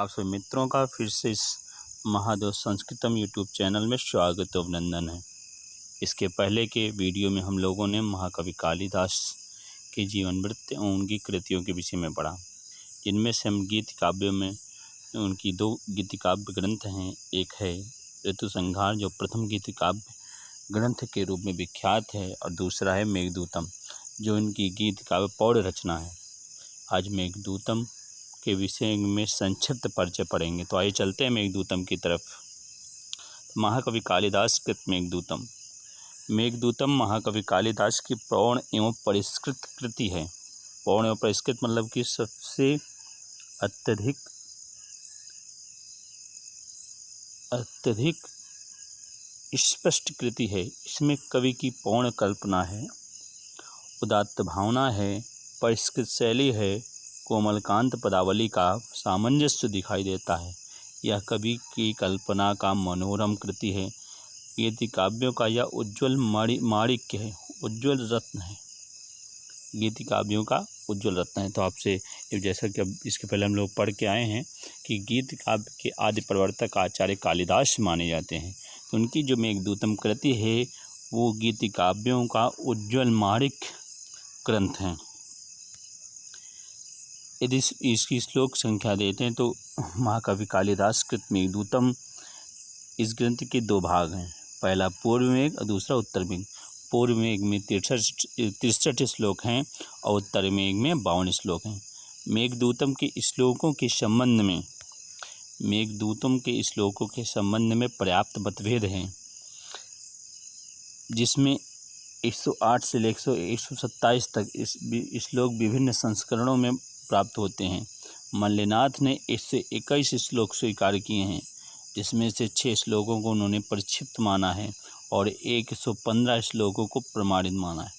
आप सभी मित्रों का फिर से इस महादेव संस्कृतम यूट्यूब चैनल में स्वागत और अभिनंदन है। इसके पहले के वीडियो में हम लोगों ने महाकवि कालिदास के जीवन वृत्त और उनकी कृतियों के विषय में पढ़ा, जिनमें से हम गीत काव्यों में उनकी दो गीत काव्य ग्रंथ हैं। एक है ऋतुसंहार, जो प्रथम गीत काव्य ग्रंथ के रूप में विख्यात है, और दूसरा है मेघदूतम, जो इनकी गीत काव्य पौड़ रचना है। आज मेघदूतम के विषय में संक्षिप्त परिचय पढ़ेंगे। तो आइए चलते हैं मेघदूतम की तरफ। महाकवि कालिदास कृत मेघदूतम। मेघदूतम महाकवि कालिदास की पौर्ण एवं परिष्कृत कृति है। पौर्ण एवं परिष्कृत मतलब कि सबसे अत्यधिक स्पष्ट कृति है। इसमें कवि की पूर्ण कल्पना है, उदात्त भावना है, परिष्कृत शैली है, कोमलकांत पदावली का सामंजस्य दिखाई देता है। यह कवि की कल्पना का मनोरम कृति है। गीति काव्यों का यह उज्ज्वल माणिक्य है, उज्ज्वल रत्न है। गीति काव्यों का उज्ज्वल रत्न है। तो आपसे जैसा कि अब इसके पहले हम लोग पढ़ के आए हैं कि गीत काव्य के आदि प्रवर्तक आचार्य कालिदास माने जाते हैं। तो उनकी जो मेघदूतम कृति है वो गीति काव्यों का उज्ज्वल माणिक्य ग्रंथ है। यदि इसकी श्लोक संख्या देते हैं तो महाकवि कालिदास कृत मेघदूतम, इस ग्रंथ के दो भाग हैं। पहला पूर्व मेघ और दूसरा उत्तर मेघ। पूर्व मेघ में 63 श्लोक हैं और उत्तर मेघ में 52 श्लोक हैं। मेघदूतम के श्लोकों के संबंध में पर्याप्त मतभेद हैं, जिसमें 108 से लेकर 127 तक श्लोक विभिन्न संस्करणों में प्राप्त होते हैं। मल्लिनाथ ने 121 श्लोक स्वीकार किए हैं, जिसमें से 6 श्लोकों को उन्होंने प्रक्षिप्त माना है और 115 श्लोकों को प्रमाणित माना है।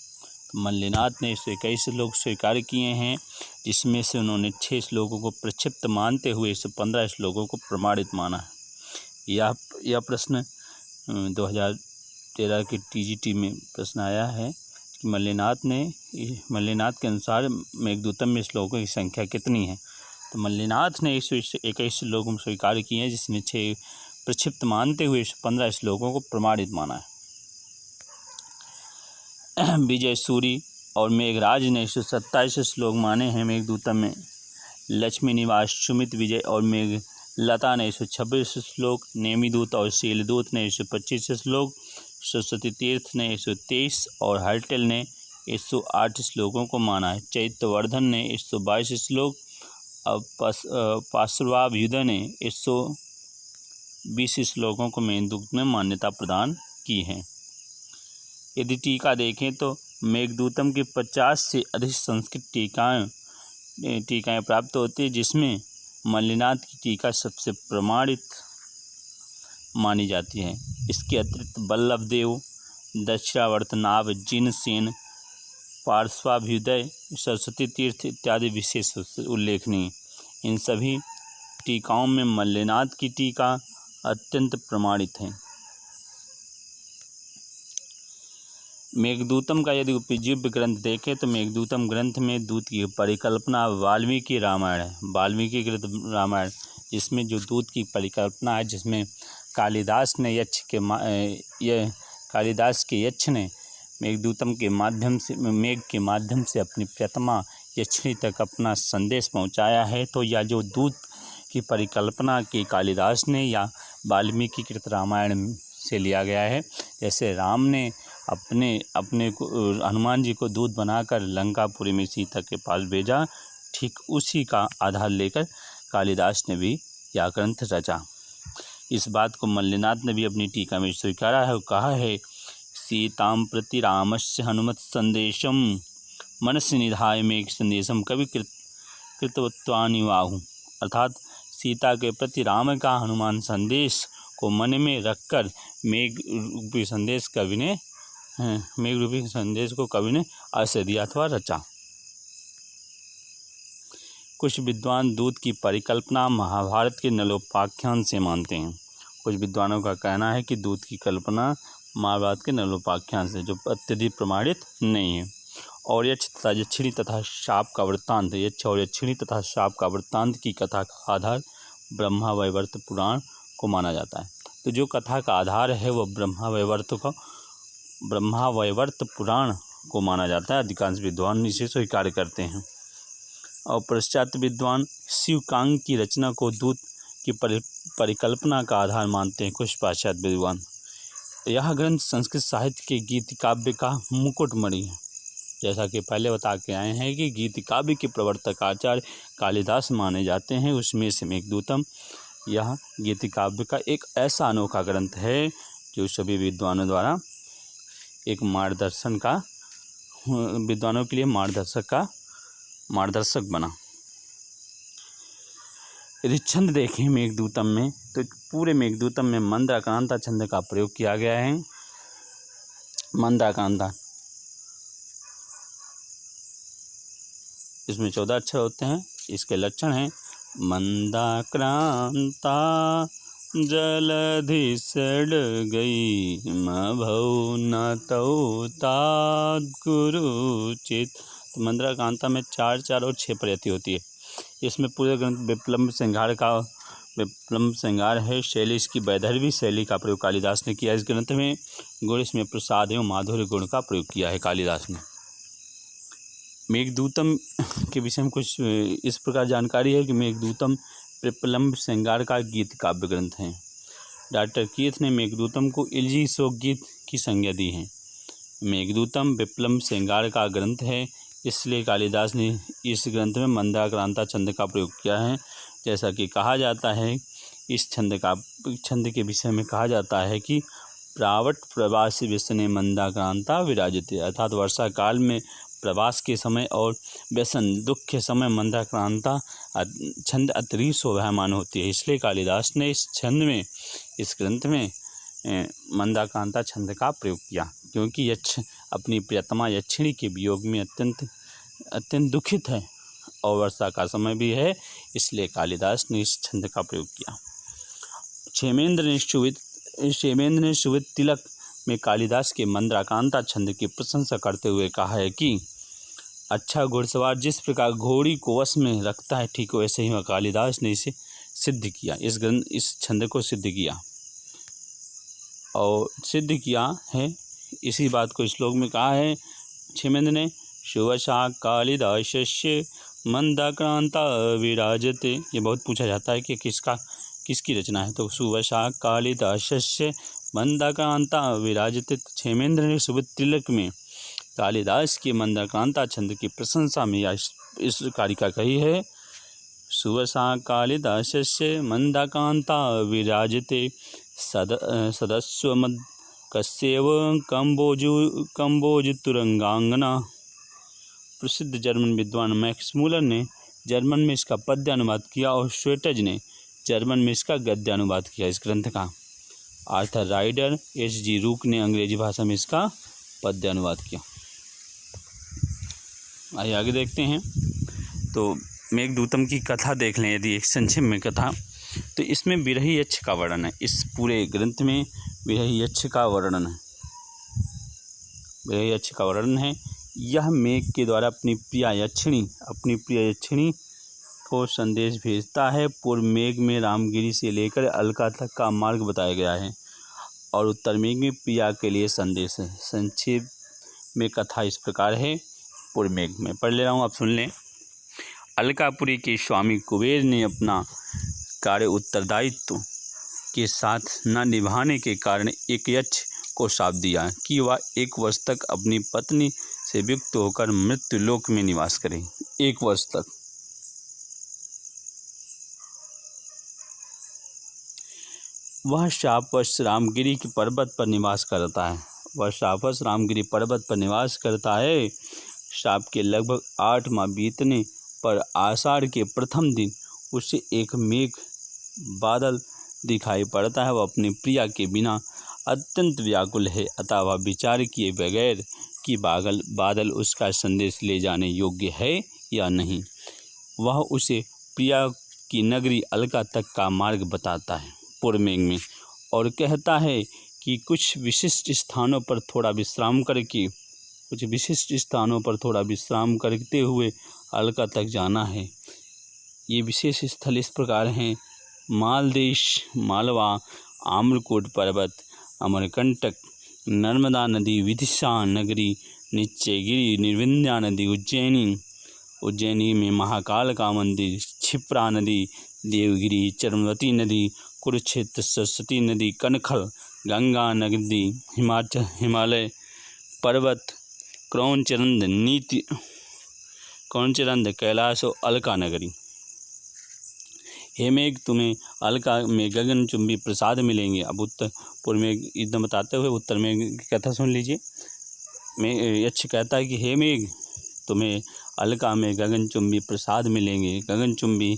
तो मल्लिनाथ ने 121 श्लोक स्वीकार किए हैं, जिसमें से उन्होंने 6 श्लोकों को प्रक्षिप्त मानते हुए 115 श्लोकों को प्रमाणित माना है। यह प्रश्न 2013 के TGT में प्रश्न आया है कि मल्लिनाथ के अनुसार मेघदूतम में श्लोकों की संख्या कितनी है। तो मल्लिनाथ ने 121 श्लोकों स्वीकार किए हैं, जिसमें 6 प्रक्षिप्त मानते हुए 15 श्लोकों को प्रमाणित माना है। विजय सूरी और मेघराज ने 127 श्लोक माने हैं मेघदूतम में। लक्ष्मी निवास, सुमित विजय और मेघलता ने 126 श्लोक, नेमिदूत और शीलदूत ने 125 श्लोक, सरस्वती तीर्थ ने 123 और हर्टिल ने 108 श्लोकों को माना है। चैत्यवर्धन ने 122 श्लोक और पार्श्वाभ्युदय ने 120 श्लोकों को मेघदूत में मान्यता प्रदान की है। यदि टीका देखें तो मेघदूतम की 50 से अधिक संस्कृत टीकाएँ प्राप्त होती है, जिसमें मल्लिनाथ की टीका सबसे प्रमाणित मानी जाती है। इसके अतिरिक्त वल्लभदेव, दक्षिणावर्तनाभ, जिनसेन, पार्श्वाभ्युदय, सरस्वती तीर्थ इत्यादि विशेष उल्लेखनीय। इन सभी टीकाओं में मल्लिनाथ की टीका अत्यंत प्रमाणित है। मेघदूतम का यदि उपजीव्य ग्रंथ देखें तो मेघदूतम ग्रंथ में दूत की परिकल्पना वाल्मीकि रामायण है। वाल्मीकि कृत रामायण, जिसमें जो दूत की परिकल्पना है, जिसमें कालिदास के यक्ष ने मेघदूतम के माध्यम से, मेघ के माध्यम से अपनी प्रियतमा यक्षिणी तक अपना संदेश पहुंचाया है। तो यह जो दूत की परिकल्पना की कालिदास ने या वाल्मीकि कृत रामायण से लिया गया है। जैसे राम ने अपने को हनुमान जी को दूत बनाकर लंकापुरी में सीता के पास भेजा, ठीक उसी का आधार लेकर कालिदास ने भी यह ग्रंथ रचा। इस बात को मल्लिनाथ ने भी अपनी टीका में स्वीकारा है और कहा है, सीतां प्रति रामस्य हनुमत संदेशम मनसि निधाय मेघ संदेशम कवि कृतवत्वानिवाहु। अर्थात सीता के प्रति राम का हनुमान संदेश को मन में रखकर मेघ रूपी संदेश को कवि ने ऐसे दिया अथवा रचा। कुछ विद्वान दूत की परिकल्पना महाभारत के नलोपाख्यान से मानते हैं। कुछ विद्वानों का कहना है कि दूत की कल्पना महाभारत के नलोपाख्यान से, जो अत्यधिक प्रमाणित नहीं है। और यक्ष तथा यक्षिणी तथा शाप का वृत्तांत, यक्ष और यक्षिणी तथा शाप का वृत्तांत की कथा का आधार ब्रह्मा वैवर्त पुराण को माना जाता है। तो जो कथा का आधार है वह ब्रह्मा वैवर्त पुराण को माना जाता है। अधिकांश विद्वान इसे स्वीकार करते हैं और पश्चात विद्वान शिवकांग की रचना को दूत की परिकल्पना का आधार मानते हैं। कुछ पाश्चात्य विद्वान यह ग्रंथ संस्कृत साहित्य के गीत काव्य का मुकुटमणि है। जैसा कि पहले बता के आए हैं कि गीत काव्य के प्रवर्तक आचार्य कालिदास माने जाते हैं, उसमें से मेघदूतम यह गीत काव्य का एक ऐसा अनोखा ग्रंथ है जो सभी विद्वानों द्वारा एक विद्वानों के लिए मार्गदर्शक बना। यदि छंद देखें मेघदूतम में तो पूरे मेघदूतम में मंदाक्रांता छंद का प्रयोग किया गया है। मंदाक्रांता, इसमें 14 अक्षर होते हैं। इसके लक्षण हैं मंदाक्रांता जलधि सड़ गई मभौ न तौ तात गुरुचित। तो मंदाक्रांता में 4 4 और 6 प्रयति होती है। इसमें पूरे ग्रंथ विप्लव श्रृंगार है। शैली इसकी वैदर्भी शैली का प्रयोग कालिदास ने किया। इस ग्रंथ में गुण इसमें प्रसाद एवं माधुर्य गुण का प्रयोग किया है कालिदास ने। मेघदूतम के विषय में कुछ इस प्रकार जानकारी है कि मेघदूतम विप्लव श्रृंगार का गीत काव्य ग्रंथ है। डॉक्टर कीथ ने मेघदूतम को इलजी शोक गीत की संज्ञा दी है। मेघदूतम विप्लव श्रृंगार का ग्रंथ है, इसलिए कालिदास ने इस ग्रंथ में मंदाक्रांता छंद का प्रयोग किया है। जैसा कि कहा जाता है, इस छंद के विषय में कहा जाता है कि प्रावट प्रवासी व्यसने मंदाक्रांता विराजते, अर्थात वर्षा काल में प्रवास के समय और व्यसन दुख के समय मंदाक्रांता छंद अतिरिक्त शोभायमान होती है। इसलिए कालिदास ने इस ग्रंथ में मंदाक्रांता छंद का प्रयोग किया, क्योंकि यक्ष अपनी प्रियतमा यक्षिणी के वियोग में अत्यंत दुखित है और वर्षा का समय भी है, इसलिए कालिदास ने इस छंद का प्रयोग किया। क्षेमेंद्र ने सुवित तिलक में कालिदास के मंदाक्रांता छंद की प्रशंसा करते हुए कहा है कि अच्छा घुड़सवार जिस प्रकार घोड़ी को वश में रखता है, ठीक वैसे ही कालिदास ने इसे सिद्ध किया। इस छंद को सिद्ध किया है। इसी बात को श्लोक में कहा है क्षेमेंद्र ने, सुवशा कालिदासस्य मंदाक्रांता विराजते। ये बहुत पूछा जाता है कि किसकी रचना है, तो सुवशा कालिदासस्य मंदाक्रांता विराजते। क्षेमेंद्र ने सुवित तिलक में कालिदास की मंदाक्रांता छंद की प्रशंसा में इस कारिका कही है, सुवशा कालिदासस्य मंदाक्रांता विराजते सदस्वमद कस्यव कंबोज तुरंगांगना। प्रसिद्ध जर्मन विद्वान मैक्स मूलर ने जर्मन में इसका पद्य अनुवाद किया और स्वेटज ने जर्मन में इसका गद्य अनुवाद किया। इस ग्रंथ का आर्थर राइडर H.G. रूक ने अंग्रेजी भाषा में इसका पद्य अनुवाद किया। आइए आगे देखते हैं। तो मेघदूतम की कथा देख लें यदि एक संक्षेप में कथा, तो इसमें विरही यक्ष का वर्णन है। इस पूरे ग्रंथ में विरही यक्ष का वर्णन है। यह मेघ के द्वारा अपनी प्रिय यक्षिणी को संदेश भेजता है। पूर्व मेघ में रामगिरी से लेकर अलका तक का मार्ग बताया गया है और उत्तर मेघ में प्रिया के लिए संदेश है। संक्षेप में कथा इस प्रकार है। पूर्व मेघ में पढ़ ले रहा हूँ, आप सुन लें। अलकापुरी के स्वामी कुबेर ने अपना कार्य उत्तरदायित्व के साथ न निभाने के कारण एक यक्ष को शाप दिया कि वह 1 वर्ष तक अपनी पत्नी से वियुक्त होकर मृत्यु लोक में निवास करे। 1 वर्ष तक। वह शापवश रामगिरी के पर्वत पर निवास करता है। शाप के लगभग 8 माह बीतने पर आषाढ़ के प्रथम दिन उसे एक मेघ बादल दिखाई पड़ता है। वह अपनी प्रिया के बिना अत्यंत व्याकुल है, अतः वह विचार किए बगैर कि बादल उसका संदेश ले जाने योग्य है या नहीं। वह उसे प्रिया की नगरी अलका तक का मार्ग बताता है पूर्व मेघ में और कहता है कि कुछ विशिष्ट स्थानों पर थोड़ा विश्राम करते हुए अलका तक जाना है। ये विशेष स्थल इस प्रकार हैं: मालदेश, मालवा, आम्रकूट पर्वत, अमरकंटक, नर्मदा नदी, विदिशा नगरी, निश्चयगिरी, निर्विंध्या नदी, उज्जैनी में महाकाल का मंदिर, क्षिप्रा नदी, देवगिरी, चरमवती नदी, कुरुक्षेत्र, सरस्वती नदी, कनखल, गंगा नदी, हिमालय पर्वत, क्रौंचरंद, कैलाश और अलका नगरी। हे मेघ, तुम्हें अलका में गगनचुंबी प्रसाद मिलेंगे। अब उत्तर पूर्व में एकदम बताते हुए उत्तर में कथा सुन लीजिए। यक्ष कहता है कि हे मेघ, तुम्हें अलका में गगनचुंबी प्रसाद मिलेंगे, गगनचुंबी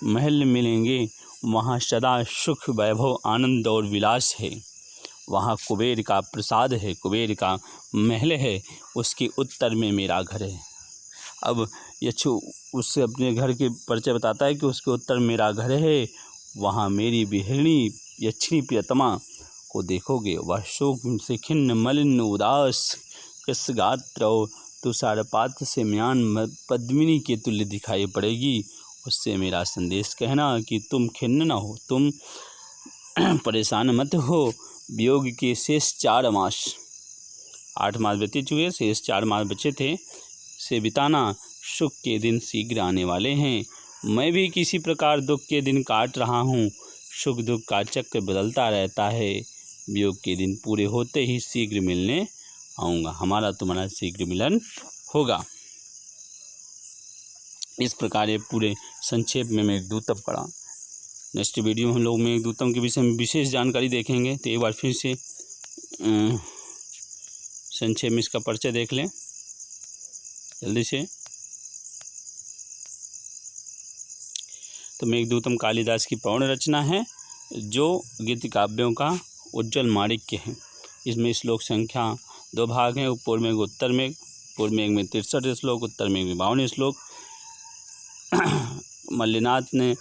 महल मिलेंगे। वहाँ सदा सुख, वैभव, आनंद और विलास है। वहाँ कुबेर का प्रसाद है, कुबेर का महल है, उसके उत्तर में मेरा घर है। अब यक्ष उससे अपने घर के परिचय बताता है कि उसके उत्तर मेरा घर है, वहाँ मेरी बिहड़ी यक्षिणी प्रियतमा को देखोगे। वह शोक से खिन्न, मलिन, उदास, कृशगात्र तुषारपात से म्यान पद्मिनी के तुल्य दिखाई पड़ेगी। उससे मेरा संदेश कहना कि तुम खिन्न न हो, तुम परेशान मत हो। वियोग के शेष 4 मास, 8 मास बीत चुके, शेष 4 मास बचे थे, से बिताना। सुख के दिन शीघ्र आने वाले हैं। मैं भी किसी प्रकार दुख के दिन काट रहा हूँ। सुख दुख का चक्र बदलता रहता है। वियोग के दिन पूरे होते ही शीघ्र मिलने आऊँगा, हमारा तुम्हारा शीघ्र मिलन होगा। इस प्रकार ये पूरे संक्षेप में मेघदूतम पढ़ा। नेक्स्ट वीडियो में हम लोग मेघदूतम के विषय में विशेष जानकारी देखेंगे। तो एक बार फिर से संक्षेप में इसका परिचय देख लें जल्दी से। तो मेघदूतम कालिदास की पौर्ण रचना है जो गीत काव्यों का उज्ज्वल माणिक्य है। इसमें श्लोक संख्या 2 भाग हैं, पूर्व मेघ उत्तर मेघ। पूर्व मेघ में 63 श्लोक, उत्तर मेघ में 52 श्लोक। मल्लिनाथ ने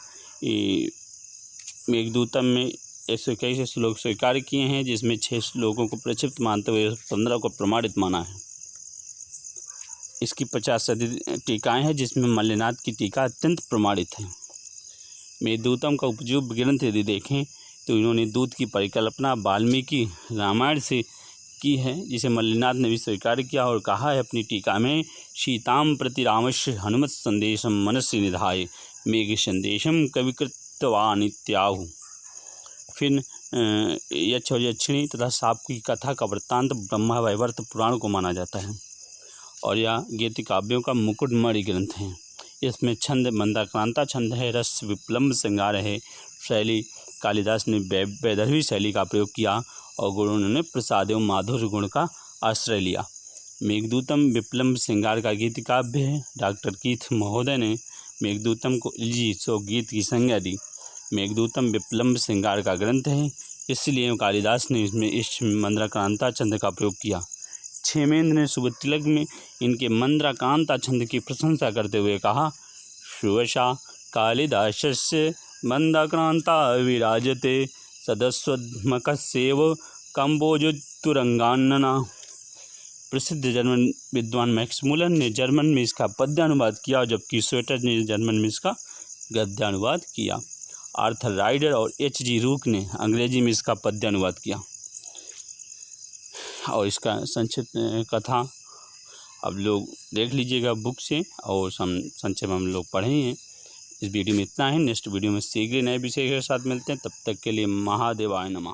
मेघदूतम में 121 श्लोक स्वीकार किए हैं, जिसमें 6 श्लोकों को प्रक्षिप्त मानते हुए 15 को प्रमाणित माना है। इसकी 50 से अधिक टीकाएँ हैं, जिसमें मल्लिनाथ की टीका अत्यंत प्रमाणित है। मेघदूतम का उपयुक्त ग्रंथ यदि देखें तो इन्होंने दूत की परिकल्पना वाल्मीकि रामायण से की है, जिसे मल्लिनाथ ने भी स्वीकार किया और कहा है अपनी टीका में, सीताम प्रति रामस्य हनुमत संदेशम मनसि निधाय मेघ संदेशम कविकृतवानित्याहु। फिर यक्ष और यक्षिणी तथा साप की कथा का वृत्तांत ब्रह्मा वैवर्त पुराण को माना जाता है और यह गीति काव्यों का मुकुटमणि ग्रंथ है। इसमें छंद मंदाक्रांता छंद है, रस विप्लम्ब श्रृंगार है। शैली कालिदास ने वैदर्भी शैली का प्रयोग किया और गुरुओं ने प्रसाद एवं माधुर्य गुण का आश्रय लिया। मेघदूतम विप्लम्ब श्रृंगार का गीत काव्य है। डॉक्टर कीथ महोदय ने मेघदूतम को इलजी सो गीत की संज्ञा दी। मेघदूतम विप्लम्ब श्रृंगार का ग्रंथ है, इसलिए कालिदास ने इसमें इस मंदाक्रांता छंद का प्रयोग किया। क्षेमेंद्र ने शुभतिलक में इनके मंदाक्रांता छंद की प्रशंसा करते हुए कहा, सुवशा कालिदासस्य मंदाक्रांता विराजते सदस्वमकस्येव कंबोजुतुरंगानना। प्रसिद्ध जर्मन विद्वान मैक्स मुलर ने जर्मन में इसका पद्यानुवाद किया, जबकि स्वेटर ने जर्मन में इसका गद्यानुवाद किया। आर्थर राइडर और H.G. रूक ने अंग्रेजी में इसका पद्यानुवाद किया। और इसका संक्षिप्त कथा अब लोग देख लीजिएगा बुक से, और संक्षेप हम लोग पढ़े हैं। इस वीडियो में इतना है। नेक्स्ट वीडियो में शीघ्र नए विषय के साथ मिलते हैं। तब तक के लिए महादेवाय नमः।